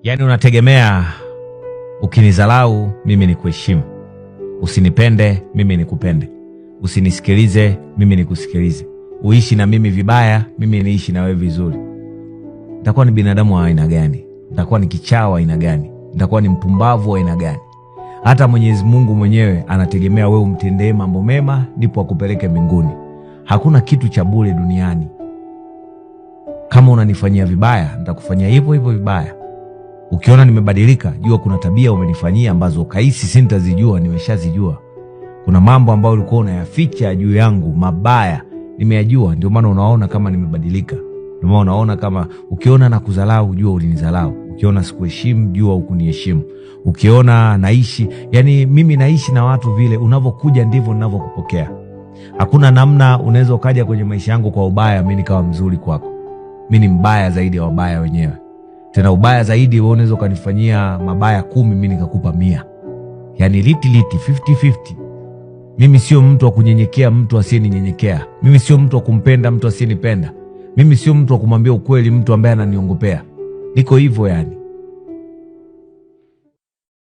Yaani unategemea ukinizalau mimi nikuheshimu, usinipende mimi nikupende, usinisikilize mimi nikusikilize, uishi na mimi vibaya mimi niishi na wewe vizuri. Nitakuwa ni binadamu wa aina gani? Nitakuwa ni kichaa wa aina gani? Nitakuwa ni mpumbavu wa aina gani? Hata Mwenyezi Mungu mwenyewe anategemea wewe umtendee mambo mema ndipo akupeleke mbinguni. Hakuna kitu cha bure duniani. Kama unanifanyia vibaya, nitakufanyia hivyo hivyo vibaya. Ukiona nimebadilika, jua kuna tabia umenifanyia ambazo kaisi sintazijua, nimeshazijua. Kuna mambo ambayo ulikuwa unayaficha juu yangu mabaya, nimeyajua, ndio maana unaona kama nimebadilika. Ndio maana unaona kama ukiona na kuzalau, jua ulinizalau. Ukiona sikuheshimu, jua hukuniheshimu. Ukiona naishi, yani mimi naishi na watu vile unavyokuja ndivyo ninavyokupokea. Hakuna namna unaweza ukaja kwenye maisha yangu kwa ubaya mimi nikawa mzuri kwako. Mimi ni mbaya zaidi ya wabaya wenyewe. Tena ubaya zaidi wewe unaweza kanifanyia mabaya 10 mimi nikakupa 100. Yani liti 50-50. Mimi sio mtu wa kunyenyekea mtu asiyeninyenyekea. Mimi sio mtu wa kumpenda mtu asiyenipenda. Mimi sio mtu wa kumwambia ukweli mtu ambaye ananiongopea. Niko hivyo yani.